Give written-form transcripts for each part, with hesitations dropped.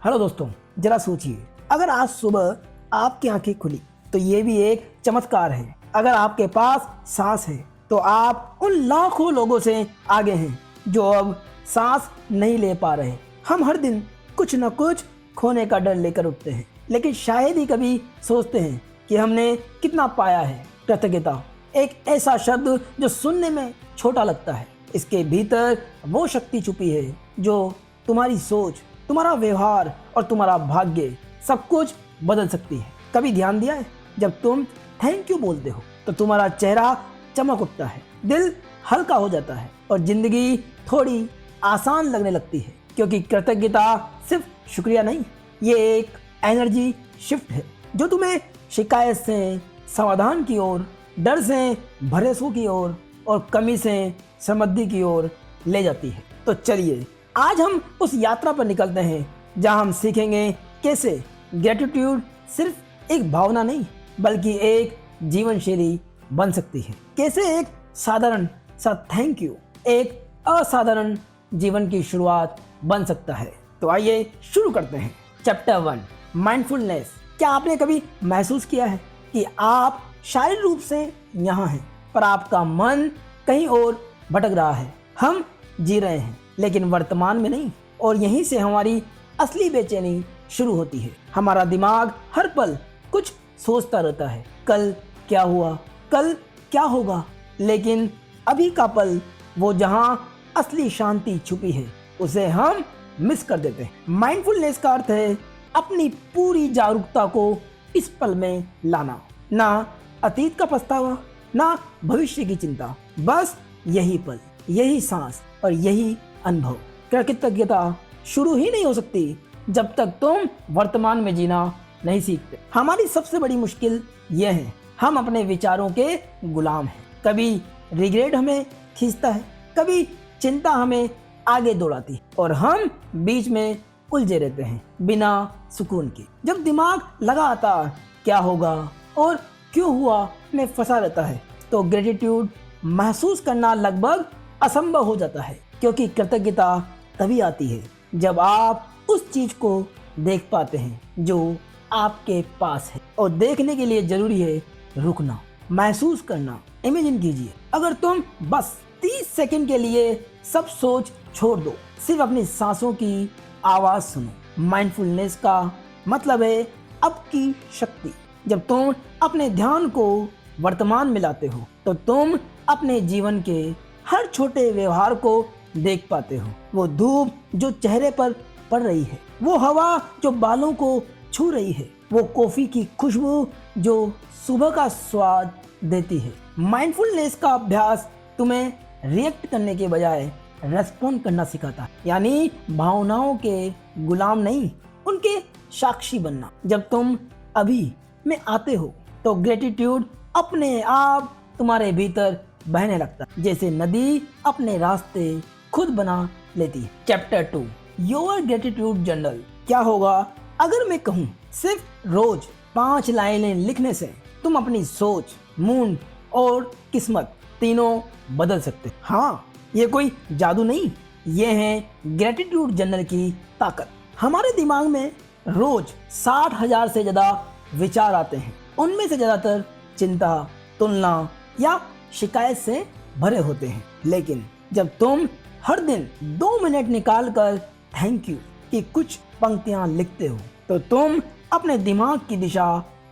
Hello दोस्तों, जरा सोचिए, अगर आज सुबह आपकी आंखें खुली तो ये भी एक चमत्कार है। अगर आपके पास सांस है तो आप उन लाखों लोगों से आगे हैं जो अब सांस नहीं ले पा रहे। हम हर दिन कुछ न कुछ खोने का डर लेकर उठते हैं, लेकिन शायद ही कभी सोचते हैं कि हमने कितना पाया है। कृतज्ञता एक ऐसा शब्द जो सुनने में छोटा लगता है, इसके भीतर वो शक्ति छुपी है जो तुम्हारी सोच, तुम्हारा व्यवहार और तुम्हारा भाग्य सब कुछ बदल सकती है। कभी ध्यान दिया है, जब तुम थैंक यू बोलते हो तो तुम्हारा चेहरा चमक उठता है, दिल हल्का हो जाता है और जिंदगी थोड़ी आसान लगने लगती है। क्योंकि कृतज्ञता सिर्फ शुक्रिया नहीं, ये एक एनर्जी शिफ्ट है जो तुम्हें शिकायत से समाधान की ओर, डर से भरोसे की ओर और कमी से समृद्धि की ओर ले जाती है। तो चलिए आज हम उस यात्रा पर निकलते हैं जहां हम सीखेंगे कैसे ग्रेटिट्यूड सिर्फ एक भावना नहीं बल्कि एक जीवन शैली बन सकती है। कैसे एक साधारण सा थैंक यू एक असाधारण जीवन की शुरुआत बन सकता है। तो आइए शुरू करते हैं। Chapter 1, mindfulness. क्या आपने कभी महसूस किया है कि आप शारीरिक रूप से यहाँ हैं पर आपका मन कहीं और भटक रहा है? हम जी रहे हैं लेकिन वर्तमान में नहीं, और यहीं से हमारी असली बेचैनी शुरू होती है। हमारा दिमाग हर पल कुछ सोचता रहता है, कल क्या हुआ, कल क्या होगा, लेकिन अभी का पल, वो जहां असली शांति छुपी है, उसे हम मिस कर देते हैं। माइंडफुलनेस का अर्थ है अपनी पूरी जागरूकता को इस पल में लाना, ना अतीत का पछतावा, ना भविष्य की चिंता, बस यही पल, यही सांस और यही अनुभव। कृतज्ञता शुरू ही नहीं हो सकती जब तक तुम वर्तमान में जीना नहीं सीखते। हमारी सबसे बड़ी मुश्किल यह है, हम अपने विचारों के गुलाम हैं। कभी रिग्रेट हमें खींचता है, कभी चिंता हमें आगे दौड़ाती है और हम बीच में उलझे रहते हैं बिना सुकून के। जब दिमाग लगातार क्या होगा और क्यों हुआ में फंसा रहता है तो ग्रेटिट्यूड महसूस करना लगभग असंभव हो जाता है। क्योंकि कृतज्ञता तभी आती है जब आप उस चीज को देख पाते हैं जो आपके पास है, और देखने के लिए जरूरी है रुकना, महसूस करना। इमेजिन कीजिए, अगर तुम बस 30 सेकंड के लिए सब सोच छोड़ दो, सिर्फ अपनी सांसों की आवाज सुनो। माइंडफुलनेस का मतलब है अब की शक्ति। जब तुम अपने ध्यान को वर्तमान में लाते हो तो तुम अपने जीवन के हर छोटे व्यवहार को देख पाते हो। वो धूप जो चेहरे पर पड़ रही है, वो हवा जो बालों को छू रही है, वो कॉफी की खुशबू जो सुबह का स्वाद देती है। माइंडफुलनेस का अभ्यास तुम्हें रिएक्ट करने के बजाय रेस्पॉन्ड करना सिखाता है, यानी भावनाओं के गुलाम नहीं, उनके साक्षी बनना। जब तुम अभी में आते हो तो ग्रेटिट्यूड अपने आप तुम्हारे भीतर बहने लगता है, जैसे नदी अपने रास्ते खुद बना लेती है। Chapter 2, your gratitude journal. क्या होगा अगर मैं कहूँ सिर्फ रोज 5 लाइनें लिखने से तुम अपनी सोच, मूड और किस्मत तीनों बदल सकते। हाँ, ये कोई जादू नहीं, ये है ग्रेटिट्यूड जर्नल की ताकत। हमारे दिमाग में रोज 60,000 से ज्यादा विचार आते हैं, उनमें से ज्यादातर चिंता, तुलना या शिकायत से भरे होते हैं। लेकिन जब तुम हर दिन 2 मिनट निकाल कर थैंक यू की कुछ पंक्तियां लिखते हो तो तुम अपने दिमाग की दिशा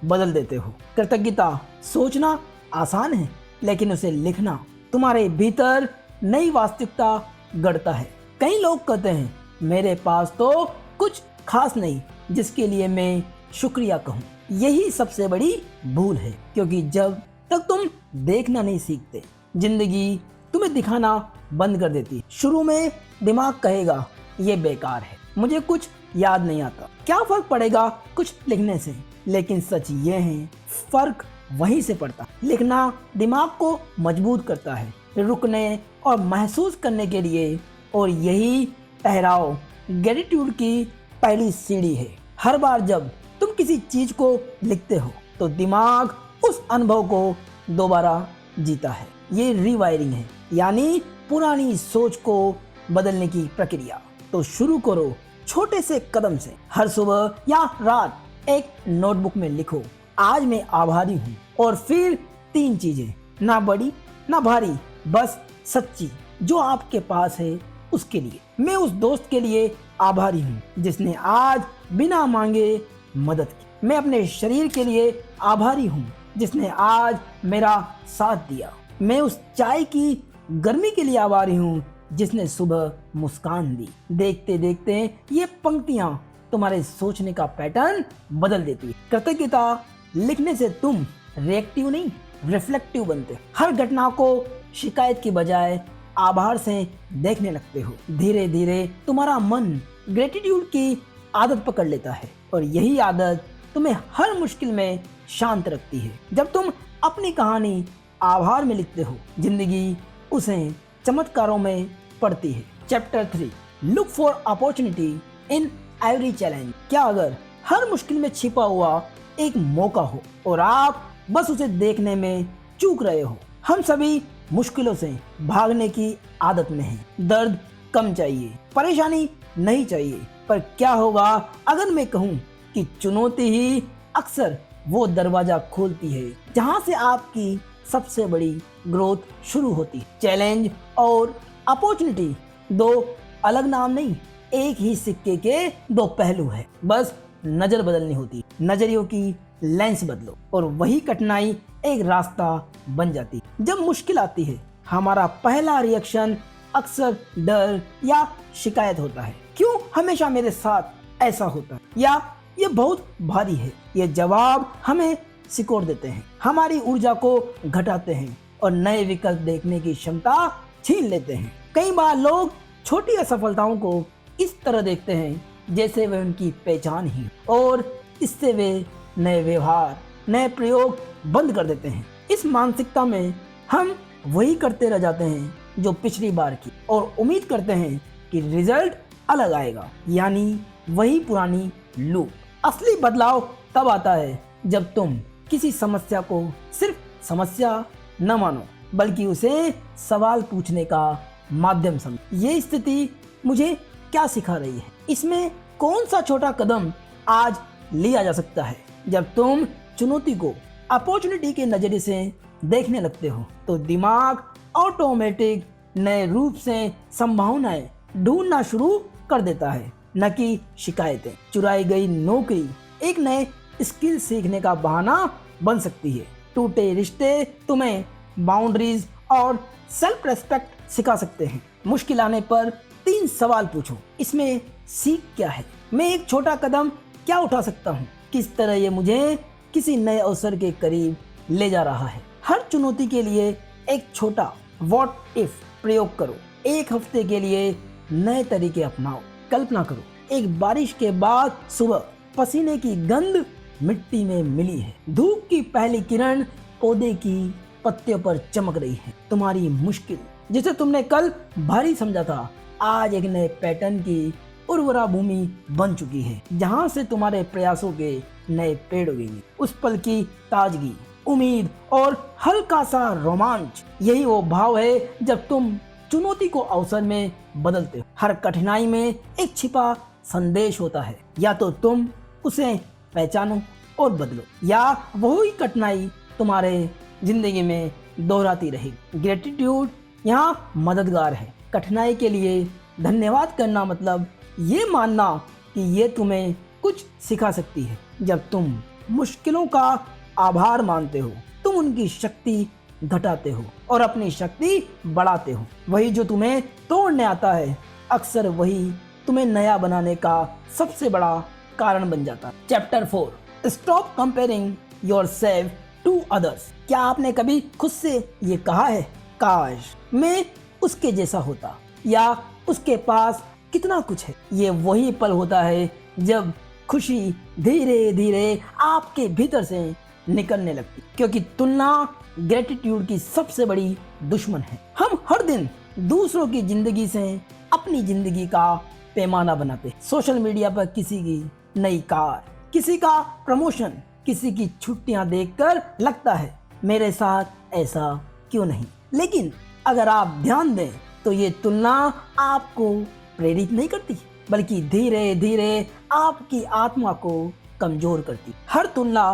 बदल देते हो। कृतज्ञता सोचना आसान है, लेकिन उसे लिखना तुम्हारे भीतर नई वास्तविकता गढ़ता है। कई लोग कहते हैं मेरे पास तो कुछ खास नहीं जिसके लिए मैं शुक्रिया कहूँ। यही सबसे बड़ी भूल है, क्योंकि जब तक तुम देखना नहीं सीखते, जिंदगी तुम्हें दिखाना बंद कर देती है। शुरू में दिमाग कहेगा ये बेकार है, मुझे कुछ याद नहीं आता, क्या फर्क पड़ेगा कुछ लिखने से। लेकिन सच ये है, फर्क वहीं से पड़ता है। लिखना दिमाग को मजबूत करता है रुकने और महसूस करने के लिए, और यही ठहराव ग्रेटिट्यूड की पहली सीढ़ी है। हर बार जब तुम किसी चीज को लिखते हो तो दिमाग उस अनुभव को दोबारा जीता है। ये रीवायरिंग है, यानी पुरानी सोच को बदलने की प्रक्रिया। तो शुरू करो छोटे से कदम से। हर सुबह या रात एक नोटबुक में लिखो, आज मैं आभारी हूँ। और फिर 3 चीजें, ना बड़ी ना भारी, बस सच्ची, जो आपके पास है उसके लिए। मैं उस दोस्त के लिए आभारी हूँ जिसने आज बिना मांगे मदद की। मैं अपने शरीर के लिए आभारी हूँ जिसने आज मेरा साथ दिया। मैं उस चाय की गर्मी के लिए आभारी हूँ जिसने सुबह मुस्कान दी। देखते देखते ये पंक्तियां तुम्हारे सोचने का पैटर्न बदल देती है। कृतज्ञता लिखने से तुम रिएक्टिव नहीं, रिफ्लेक्टिव बनते। हर घटना को शिकायत की बजाय आभार से देखने लगते हो। धीरे धीरे तुम्हारा मन ग्रेटिट्यूड की आदत पकड़ लेता है और यही आदत तुम्हें हर मुश्किल में शांत रखती है। जब तुम अपनी कहानी आभार में लिखते हो, जिंदगी उसे चमत्कारों में पढ़ती है। Chapter 3, look for opportunity in every challenge. क्या अगर हर मुश्किल में छिपा हुआ एक मौका हो और आप बस उसे देखने में चूक रहे हो? हम सभी मुश्किलों से भागने की आदत में हैं। दर्द कम चाहिए, परेशानी नहीं चाहिए। पर क्या होगा अगर मैं कहूँ कि चुनौती ही अक्सर वो दरवाजा खोलती है जहाँ से आपकी सबसे बड़ी ग्रोथ शुरू होती है। चैलेंज और अपॉर्चुनिटी 2 अलग नाम नहीं, एक ही सिक्के के 2 पहलू है। बस नजर बदलनी होती, नजरियों की लेंस बदलो और वही कठिनाई एक रास्ता बन जाती। जब मुश्किल आती है हमारा पहला रिएक्शन अक्सर डर या शिकायत होता है। क्यों हमेशा मेरे साथ ऐसा होता है, या ये बहुत भारी है। ये जवाब हमें सिकोड़ देते हैं, हमारी ऊर्जा को घटाते हैं और नए विकल्प देखने की क्षमता छीन लेते हैं। कई बार लोग छोटी असफलताओं को इस तरह देखते हैं जैसे वे उनकी पहचान ही, और इससे वे नए व्यवहार, नए प्रयोग बंद कर देते हैं। इस मानसिकता में हम वही करते रह जाते हैं जो पिछली बार की, और उम्मीद करते हैं कि रिजल्ट अलग आएगा, यानी वही पुरानी लूप। असली बदलाव तब आता है जब तुम किसी समस्या को सिर्फ समस्या न मानो, बल्कि उसे सवाल पूछने का माध्यम समझो। ये स्थिति मुझे क्या सिखा रही है? इसमें कौन सा छोटा कदम आज लिया जा सकता है? जब तुम चुनौती को अपॉर्चुनिटी के नजरिए से देखने लगते हो तो दिमाग ऑटोमेटिक नए रूप से संभावनाएं ढूंढना शुरू कर देता है, न कि शिकायतें। चुराई गई नौकरी एक नए स्किल सीखने का बहाना बन सकती है। टूटे रिश्ते तुम्हें बाउंड्रीज और सेल्फ रेस्पेक्ट सिखा सकते हैं। मुश्किल आने पर 3 सवाल पूछो, इसमें सीख क्या है? मैं एक छोटा कदम क्या उठा सकता हूँ? किस तरह ये मुझे किसी नए अवसर के करीब ले जा रहा है? हर चुनौती के लिए एक छोटा व्हाट इफ प्रयोग करो। एक हफ्ते के लिए नए तरीके अपनाओ। कल्पना करो, एक बारिश के बाद सुबह पसीने की गंध मिट्टी में मिली है, धूप की पहली किरण पौधे की पत्तियों पर चमक रही है। तुम्हारी मुश्किल जिसे तुमने कल भारी समझा था, आज एक नए पैटर्न की उर्वरा भूमि बन चुकी है, जहां से तुम्हारे प्रयासों के नए पेड़ उगेंगे। उस पल की ताजगी, उम्मीद और हल्का सा रोमांच, यही वो भाव है जब तुम चुनौती को अवसर में बदलते हो। हर कठिनाई में एक छिपा संदेश होता है, या तो तुम उसे पहचानो और बदलो, या वही कठिनाई तुम्हारे जिंदगी में दोहराती रहेगी। ग्रेटिट्यूड यहाँ मददगार है। कठिनाई के लिए धन्यवाद करना मतलब ये मानना कि ये तुम्हें कुछ सिखा सकती है। जब तुम मुश्किलों का आभार मानते हो, तुम उनकी शक्ति घटाते हो और अपनी शक्ति बढ़ाते हो। वही जो तुम्हें तोड़ने आता है, अक्सर वही तुम्हें नया बनाने का सबसे बड़ा कारण बन जाता है। Chapter 4, stop comparing yourself to others. क्या आपने कभी खुद से ये कहा है, काश मैं उसके जैसा होता, या उसके पास कितना कुछ है? ये वही पल होता है जब खुशी धीरे धीरे आपके भीतर से निकलने लगती, क्योंकि तुलना ग्रेटिट्यूड की सबसे बड़ी दुश्मन है। हम हर दिन दूसरों की जिंदगी से अपनी जिंदगी का पैमाना बनाते। सोशल मीडिया पर किसी की नई कार, किसी का प्रमोशन, किसी की छुट्टियां देखकर लगता है मेरे साथ ऐसा क्यों नहीं। लेकिन अगर आप ध्यान दें तो ये तुलना आपको प्रेरित नहीं करती, बल्कि धीरे धीरे आपकी आत्मा को कमजोर करती। हर तुलना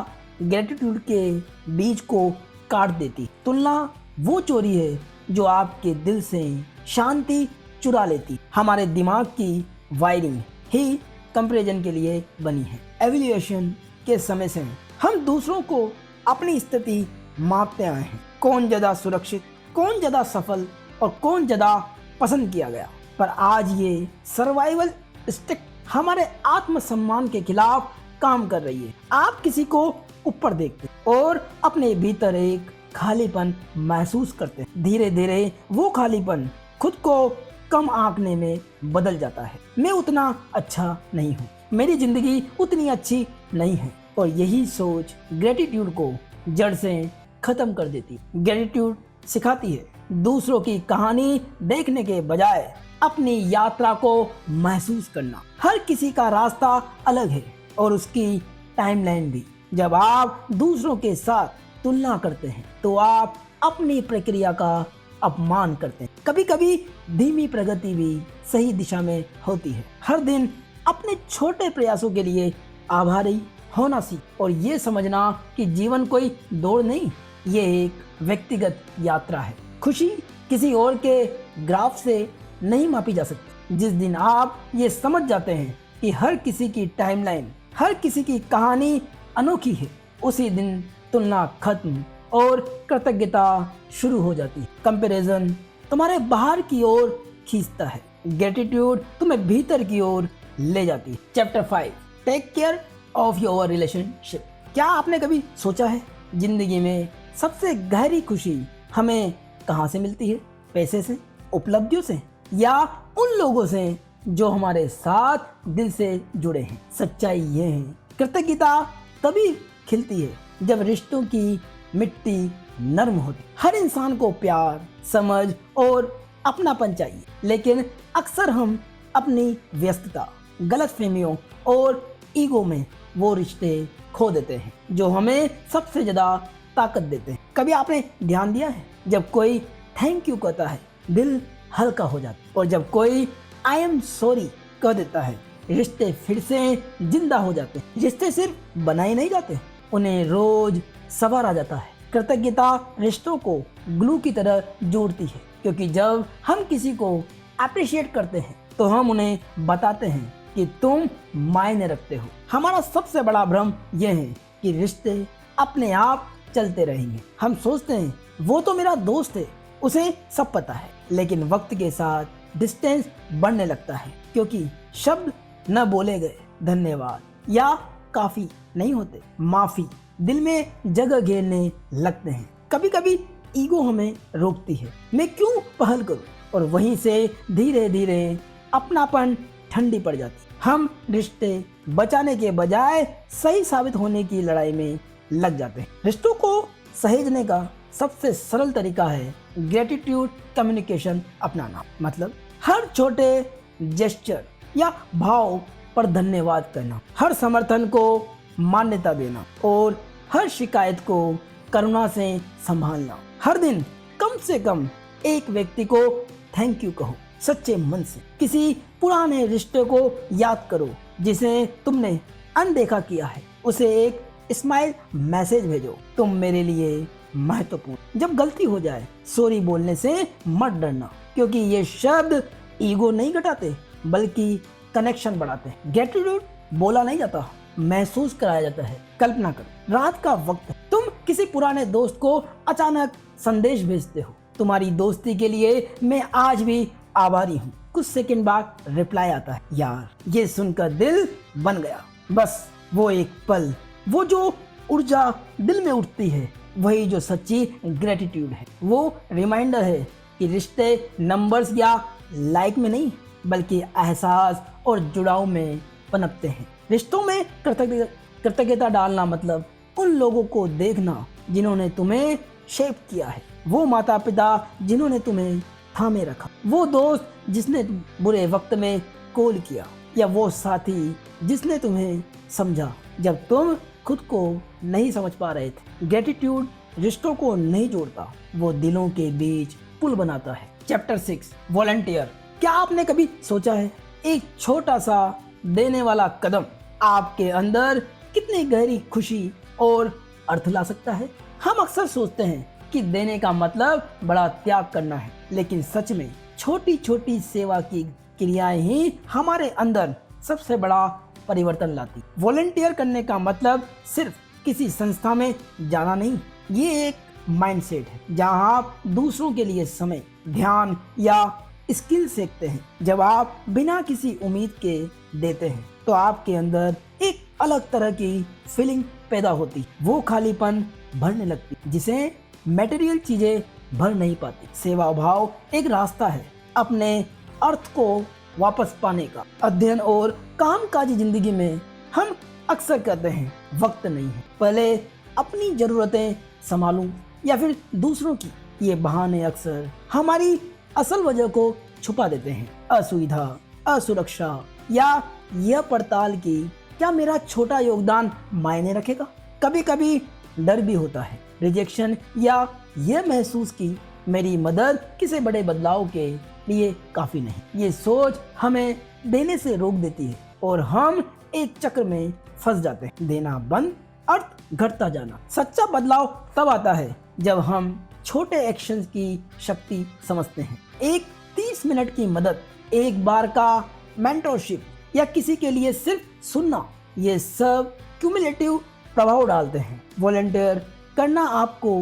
ग्रेटिट्यूड के बीज को काट देती। तुलना वो चोरी है जो आपके दिल से शांति चुरा लेती। हमारे दिमाग की वायरिंग ही कंपैरिजन के लिए बनी है। एवोल्यूशन के समय से हम दूसरों को अपनी स्थिति मापते आए हैं। कौन ज्यादा सुरक्षित, कौन ज्यादा सफल और कौन ज्यादा पसंद किया गया। पर आज ये सर्वाइवल इंस्टिंक्ट हमारे आत्मसम्मान के खिलाफ काम कर रही है। आप किसी को ऊपर देखते और अपने भीतर एक खालीपन महसूस करते हैं। धीरे धीरे वो खालीपन खुद को कम आंकने में बदल जाता है। मैं उतना अच्छा नहीं हूँ, मेरी जिंदगी उतनी अच्छी नहीं है। और यही सोच ग्रेटिट्यूड को जड़ से खत्म कर देती। ग्रेटिट्यूड सिखाती है दूसरों की कहानी देखने के बजाय अपनी यात्रा को महसूस करना। हर किसी का रास्ता अलग है और उसकी टाइमलाइन भी। जब आप दूसरों के साथ तुलना करते हैं तो आप अपनी प्रक्रिया का अपमान करते हैं। कभी कभी धीमी प्रगति भी सही दिशा में होती है। हर दिन अपने छोटे प्रयासों के लिए आभारी होना सीख और ये समझना कि जीवन कोई दौड़ नहीं, ये एक व्यक्तिगत यात्रा है। खुशी किसी और के ग्राफ से नहीं मापी जा सकती। जिस दिन आप ये समझ जाते हैं कि हर किसी की टाइमलाइन, हर किसी की कहानी अनोखी है, उसी दिन तुलना खत्म और कृतज्ञता शुरू हो जाती है। कंपैरिजन तुम्हारे बाहर की ओर खींचता है, ग्रेटिट्यूड तुम्हें भीतर की ओर ले जाती है। Chapter 5, take care of your relationship. क्या आपने कभी सोचा है जिंदगी में सबसे गहरी खुशी हमें कहाँ से मिलती है? पैसे से, उपलब्धियों से, या उन लोगों से जो हमारे साथ दिल से जुड़े हैं? सच्चाई ये है, कृतज्ञता तभी खिलती है जब रिश्तों की मिट्टी नरम होती। हर इंसान को प्यार, समझ और अपनापन चाहिए, लेकिन अक्सर हम अपनी व्यस्तता, गलतफहमियों और ईगो में वो रिश्ते खो देते हैं जो हमें सबसे ज्यादा ताकत देते हैं। कभी आपने ध्यान दिया है, जब कोई थैंक यू कहता है दिल हल्का हो जाता है, और जब कोई आई एम सॉरी कह देता है रिश्ते फिर से जिंदा हो जाते हैं। रिश्ते सिर्फ बनाए नहीं जाते, उन्हें रोज संवारा जाता है। कृतज्ञता रिश्तों को ग्लू की तरह जोड़ती है, क्योंकि जब हम किसी को अप्रिशिएट करते हैं तो हम उन्हें बताते हैं कि तुम मायने रखते हो। हमारा सबसे बड़ा भ्रम यह है कि रिश्ते अपने आप चलते रहेंगे। हम सोचते हैं वो तो मेरा दोस्त है, उसे सब पता है। लेकिन वक्त के साथ डिस्टेंस बढ़ने लगता है, क्योंकि शब्द न बोले गए धन्यवाद या काफी नहीं होते, माफी दिल में जगह घेरने लगते हैं। कभी कभी ईगो हमें रोकती है, मैं क्यों पहल करूं, और वहीं से धीरे धीरे अपनापन ठंडी पड़ जाती है। हम रिश्ते बचाने के बजाय सही साबित होने की लड़ाई में लग जाते हैं। रिश्तों को सहेजने का सबसे सरल तरीका है ग्रेटिट्यूड कम्युनिकेशन अपनाना। मतलब हर छोटे जेस्चर या भाव पर धन्यवाद करना, हर समर्थन को मान्यता देना और हर शिकायत को करुणा से संभालना। हर दिन कम से कम एक व्यक्ति को थैंक यू कहो सच्चे मन से। किसी पुराने रिश्ते को याद करो जिसे तुमने अनदेखा किया है, उसे एक स्माइल मैसेज भेजो, तुम मेरे लिए महत्वपूर्ण। जब गलती हो जाए सॉरी बोलने से मत डरना, क्योंकि ये शब्द ईगो नहीं घटाते बल्कि कनेक्शन बढ़ाते हैं। ग्रेटिट्यूड बोला नहीं जाता, महसूस कराया जाता है। कल्पना करो रात का वक्त है, तुम किसी पुराने दोस्त को अचानक संदेश भेजते हो, तुम्हारी दोस्ती के लिए मैं आज भी आभारी हूँ। कुछ सेकंड बाद रिप्लाई आता है, यार ये सुनकर दिल बन गया। बस वो एक पल, वो जो ऊर्जा दिल में उठती है, वही जो सच्ची ग्रेटिट्यूड है। वो रिमाइंडर है कि रिश्ते नंबर्स या लाइक में नहीं बल्कि एहसास और जुड़ाव में पनपते हैं। रिश्तों में कृतज्ञता डालना मतलब उन लोगों को देखना जिन्होंने तुम्हें शेप किया है, वो माता पिता जिन्होंने तुम्हें थामे रखा, वो दोस्त जिसने बुरे वक्त में कॉल किया, या वो साथी जिसने तुम्हें समझा जब तुम खुद को नहीं समझ पा रहे थे। ग्रेटिट्यूड रिश्तों को नहीं जोड़ता, वो दिलों के बीच पुल बनाता है। Chapter 6, volunteer. क्या आपने कभी सोचा है एक छोटा सा देने वाला कदम आपके अंदर कितनी गहरी खुशी और अर्थ ला सकता है। हम अक्सर सोचते हैं कि देने का मतलब बड़ा त्याग करना है, लेकिन सच में छोटी छोटी सेवा की क्रियाएं ही हमारे अंदर सबसे बड़ा परिवर्तन लाती। वॉलंटियर करने का मतलब सिर्फ किसी संस्था में जाना नहीं, ये एक माइंडसेट है जहां आप दूसरों के लिए समय, ध्यान या स्किल सीखते हैं। जब आप बिना किसी उम्मीद के देते हैं तो आपके अंदर एक अलग तरह की फीलिंग पैदा होती, वो खालीपन भरने लगती जिसे मटेरियल चीजें भर नहीं पाती। सेवा भाव एक रास्ता है अपने अर्थ को वापस पाने का। अध्ययन और कामकाजी जिंदगी में हम अक्सर कहते हैं वक्त नहीं है, पहले अपनी जरूरतें संभालूं या फिर दूसरों की। ये बहाने अक्सर हमारी असल वजह को छुपा देते हैं। असुविधा, असुरक्षा या यह पड़ताल की क्या मेरा छोटा योगदान मायने रखेगा। कभी कभी डर भी होता है, रिजेक्शन या यह महसूस कि मेरी मदद किसी बड़े बदलाव के लिए काफी नहीं। ये सोच हमें देने से रोक देती है और हम एक चक्र में फंस जाते हैं। देना बंद, अर्थ घटता जाना। सच्चा बदलाव तब आता है जब हम छोटे एक्शंस की शक्ति समझते हैं। एक 30 मिनट की मदद, एक बार का मेंटरशिप या किसी के लिए सिर्फ सुनना, ये सब क्यूमुलेटिव प्रभाव डालते हैं। वॉलंटियर करना आपको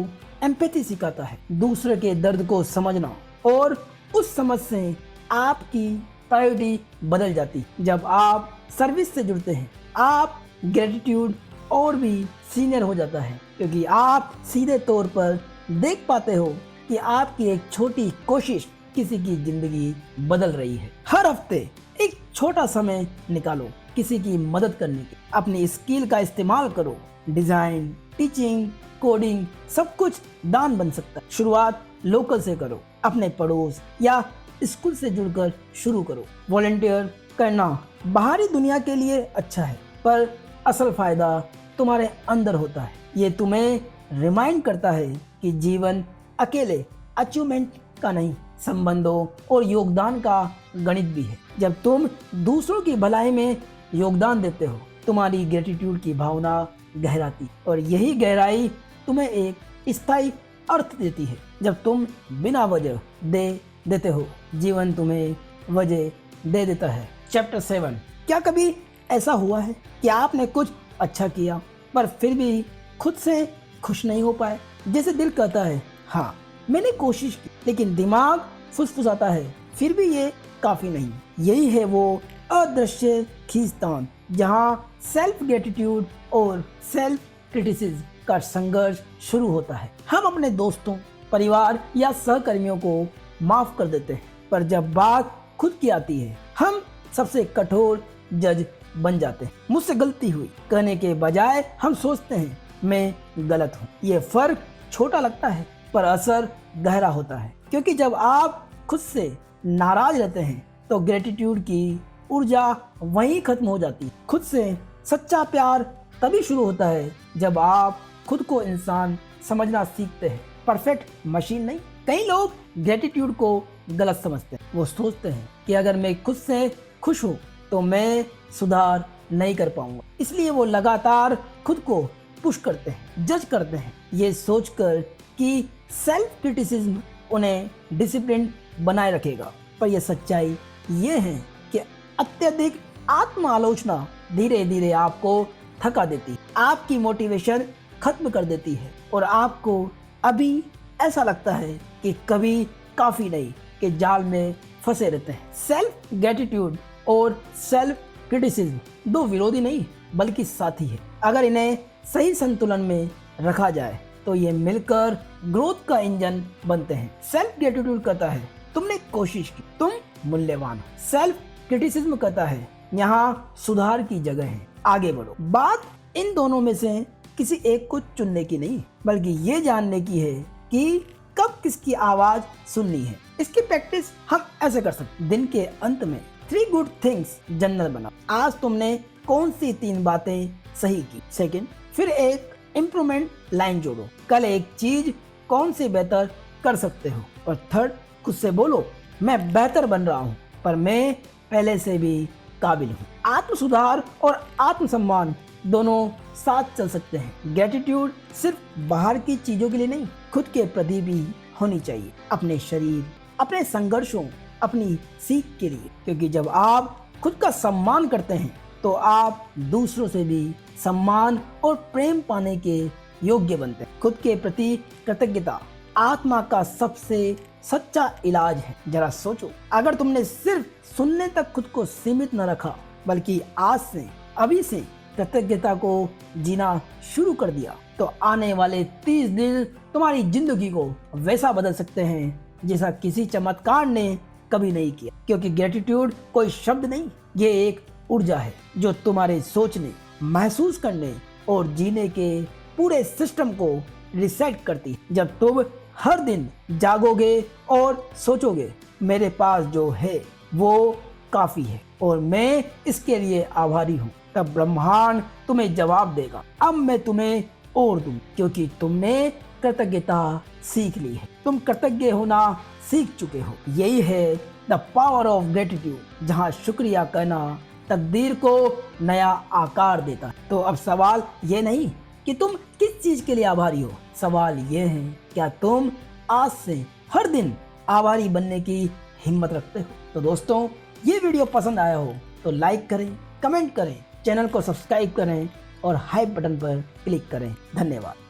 एम्पैथी सिखाता है, दूसरे के दर्द को समझना, और उस समझ से आपकी प्रायोरिटी बदल जाती। जब आप सर्विस से जुड़ते हैं, आप ग्रेटिट्यूड और भी सीनियर हो जाता है, क्योंकि आप सीधे तौर पर देख पाते हो कि आपकी एक छोटी कोशिश किसी की जिंदगी बदल रही है। हर हफ्ते एक छोटा समय निकालो किसी की मदद करने की। अपनी स्किल का इस्तेमाल करो। डिजाइन, टीचिंग, कोडिंग, सब कुछ दान बन सकता है। शुरुआत लोकल से करो, अपने पड़ोस या स्कूल से जुड़कर शुरू करो। वॉलंटियर करना बाहरी दुनिया के लिए अच्छा है, पर असल फायदा तुम्हारे अंदर होता है। ये तुम्हें रिमाइंड करता है कि जीवन अकेले अचीवमेंट का नहीं, संबंधों और योगदान का गणित भी है। जब तुम दूसरों की भलाई में योगदान देते हो, तुम्हारी ग्रेटिट्यूड की भावना गहराती, और यही गहराई तुम्हें एक स्थायी अर्थ देती है। जब तुम बिना वजह देते हो, जीवन तुम्हें वजह दे देता है। चैप्टर 7। क्या कभी ऐसा हुआ है कि आपने कुछ अच्छा किया पर फिर भी खुद से खुश नहीं हो पाए? जैसे दिल कहता है हाँ मैंने कोशिश की, लेकिन दिमाग फुसफुसाता है फिर भी ये काफी नहीं। यही है वो अदृश्य खींचतान जहाँ सेल्फ ग्रेटिट्यूड और सेल्फ क्रिटिसिज्म का संघर्ष शुरू होता है। हम अपने दोस्तों, परिवार या सहकर्मियों को माफ कर देते हैं, पर जब बात खुद की आती है हम सबसे कठोर जज बन जाते हैं। मुझसे गलती हुई कहने के बजाय हम सोचते हैं मैं गलत हूँ। ये फर्क छोटा लगता है पर असर गहरा होता है, क्योंकि जब आप खुद से नाराज रहते हैं तो ग्रेटिट्यूड की ऊर्जा वहीं खत्म हो जाती है। खुद से सच्चा प्यार तभी शुरू होता है जब आप खुद को इंसान समझना सीखते हैं, परफेक्ट मशीन नहीं। कई लोग ग्रेटिट्यूड को गलत समझते हैं। वो सोचते हैं कि अगर मैं खुद से खुश हूँ तो मैं सुधार नहीं कर पाऊंगा, इसलिए वो लगातार खुद को पुश करते हैं, जज करते हैं, ये सोचकर कि सेल्फ क्रिटिसिज्म उन्हें डिसिप्लिन बनाए रखेगा। पर यह सच्चाई ये है कि अत्यधिक आत्म आलोचना धीरे धीरे आपको थका देती है, आपकी मोटिवेशन खत्म कर देती है और आपको अभी ऐसा लगता है कि कभी काफी नहीं के जाल में फंसे रहते हैं। सेल्फ ग्रेटिट्यूड और सेल्फ क्रिटिसिज्म दो विरोधी नहीं बल्कि साथी है। अगर इन्हें सही संतुलन में रखा जाए तो ये मिलकर ग्रोथ का इंजन बनते हैं। सेल्फ ग्रेटिट्यूड कहता है तुमने कोशिश की, तुम मूल्यवान हो। सेल्फ क्रिटिसिज्म कहता है यहाँ सुधार की जगह है, आगे बढ़ो। बात इन दोनों में से किसी एक को चुनने की नहीं बल्कि ये जानने की है कि कब किसकी आवाज सुननी है। इसकी प्रैक्टिस हम ऐसे कर सकते हैं। दिन के अंत में 3 गुड थिंग्स जर्नल बनाओ। आज तुमने कौन सी 3 बातें सही की। सेकंड, फिर एक इम्प्रूवमेंट लाइन जोड़ो। कल एक चीज कौन सी बेहतर कर सकते हो। और थर्ड, खुद से बोलो मैं बेहतर बन रहा हूँ पर मैं पहले से भी काबिल हूँ। आत्म सुधार और आत्मसम्मान दोनों साथ चल सकते हैं। ग्रेटिट्यूड सिर्फ बाहर की चीजों के लिए नहीं, खुद के प्रति भी होनी चाहिए, अपने शरीर, अपने संघर्षों, अपनी सीख के लिए। क्योंकि जब आप खुद का सम्मान करते हैं तो आप दूसरों से भी सम्मान और प्रेम पाने के योग्य बनते हैं। खुद के प्रति कृतज्ञता आत्मा का सबसे सच्चा इलाज है। जरा सोचो, अगर तुमने सिर्फ सुनने तक खुद को सीमित न रखा, बल्कि आज से, अभी से कृतज्ञता को जीना शुरू कर दिया, तो आने वाले 30 दिन तुम्हारी जिंदगी को वैसा बदल सकते हैं जैसा किसी चमत्कार ने कभी नहीं किया। क्योंकि ग्रेटिट्यूड कोई शब्द नहीं, ये एक ऊर्जा है जो तुम्हारे सोचने, महसूस करने और जीने के पूरे सिस्टम को रिसेट करती है। जब तुम हर दिन जागोगे और सोचोगे मेरे पास जो है वो काफी है और मैं इसके लिए आभारी हूँ, तब ब्रह्मांड तुम्हें जवाब देगा, अब मैं तुम्हें और दूं, क्योंकि तुमने कृतज्ञता सीख ली है। तुम कृतज्ञ होना सीख चुके हो। यही है द पावर ऑफ ग्रेटिट्यूड, जहाँ शुक्रिया कहना तकदीर को नया आकार देता है। तो अब सवाल ये नहीं कि तुम किस चीज के लिए आभारी हो, सवाल ये है क्या तुम आज से हर दिन आभारी बनने की हिम्मत रखते हो। तो दोस्तों, ये वीडियो पसंद आया हो तो लाइक करें, कमेंट करें, चैनल को सब्सक्राइब करें और हाइप बटन पर क्लिक करें। धन्यवाद।